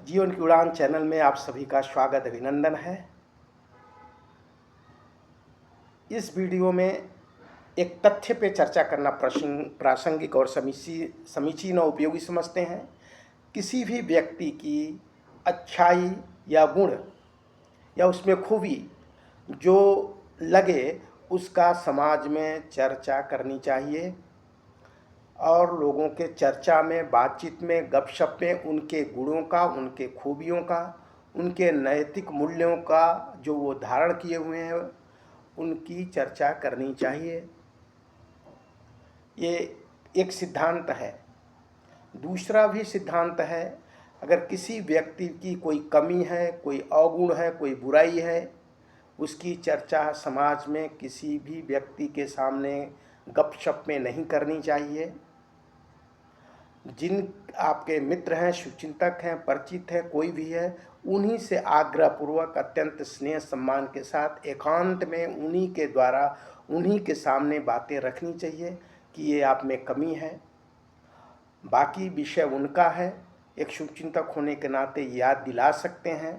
जीवन की उड़ान चैनल में आप सभी का स्वागत अभिनंदन है। इस वीडियो में एक तथ्य पे चर्चा करना प्रासंगिक और समीचीन और उपयोगी समझते हैं। किसी भी व्यक्ति की अच्छाई या गुण या उसमें खूबी जो लगे उसका समाज में चर्चा करनी चाहिए और लोगों के चर्चा में, बातचीत में, गपशप में उनके गुणों का, उनके खूबियों का, उनके नैतिक मूल्यों का जो वो धारण किए हुए हैं उनकी चर्चा करनी चाहिए। ये एक सिद्धांत है। दूसरा भी सिद्धांत है, अगर किसी व्यक्ति की कोई कमी है, कोई अवगुण है, कोई बुराई है, उसकी चर्चा समाज में किसी भी व्यक्ति के सामने गपशप में नहीं करनी चाहिए। जिन आपके मित्र हैं, शुभचिंतक हैं, परिचित हैं, कोई भी है, उन्हीं से आग्रहपूर्वक अत्यंत स्नेह सम्मान के साथ एकांत में उन्हीं के द्वारा उन्हीं के सामने बातें रखनी चाहिए कि ये आप में कमी है। बाकी विषय उनका है, एक शुभचिंतक होने के नाते याद दिला सकते हैं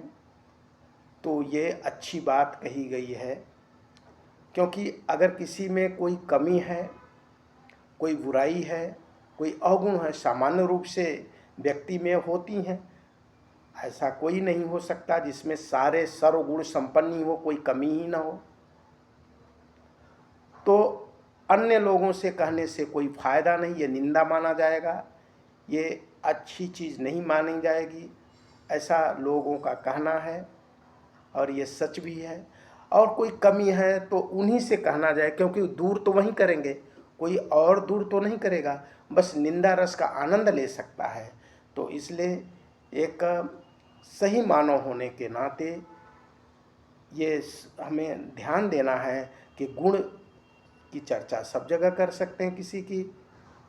तो ये अच्छी बात कही गई है। क्योंकि अगर किसी में कोई कमी है, कोई बुराई है, कोई अवगुण है, सामान्य रूप से व्यक्ति में होती हैं, ऐसा कोई नहीं हो सकता जिसमें सारे सर्वगुण संपन्न ही हो, कोई कमी ही ना हो। तो अन्य लोगों से कहने से कोई फायदा नहीं, ये निंदा माना जाएगा, ये अच्छी चीज़ नहीं मानी जाएगी, ऐसा लोगों का कहना है और ये सच भी है। और कोई कमी है तो उन्हीं से कहना जाए, क्योंकि दूर तो वहीं करेंगे, कोई और दूर तो नहीं करेगा, बस निंदा रस का आनंद ले सकता है। तो इसलिए एक सही मानव होने के नाते ये हमें ध्यान देना है कि गुण की चर्चा सब जगह कर सकते हैं, किसी की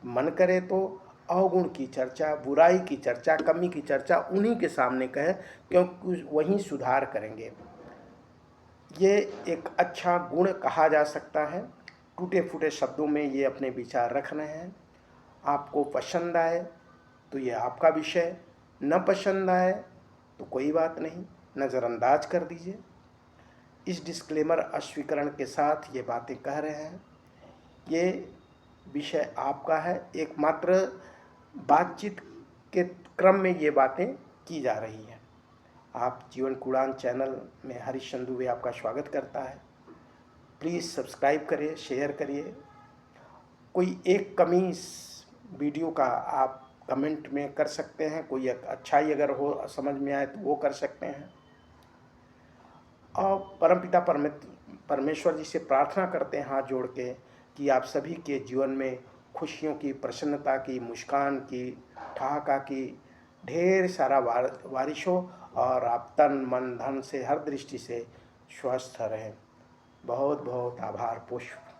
मन करे तो अवगुण की चर्चा, बुराई की चर्चा, कमी की चर्चा उन्हीं के सामने कहें, क्योंकि वहीं सुधार करेंगे। ये एक अच्छा गुण कहा जा सकता है। टूटे फूटे शब्दों में ये अपने विचार रख रहे हैं। आपको पसंद आए तो ये आपका विषय, न पसंद आए तो कोई बात नहीं, नज़रअंदाज कर दीजिए। इस डिस्क्लेमर अस्वीकरण के साथ ये बातें कह रहे हैं, ये विषय आपका है, एकमात्र बातचीत के क्रम में ये बातें की जा रही हैं। आप जीवन की उड़ान चैनल में हरीश दुबे आपका स्वागत करता है। प्लीज़ सब्सक्राइब करिए, शेयर करिए। कोई एक कमी इस वीडियो का आप कमेंट में कर सकते हैं, कोई एक अच्छाई अगर हो समझ में आए तो वो कर सकते हैं। और परमपिता परमेश्वर जी से प्रार्थना करते हैं हाथ जोड़ के कि आप सभी के जीवन में खुशियों की, प्रसन्नता की, मुस्कान की, ठहाका की ढेर सारा बारिश हो और आप तन मन धन से हर दृष्टि से स्वस्थ रहें। बहुत बहुत आभार। पुष्प।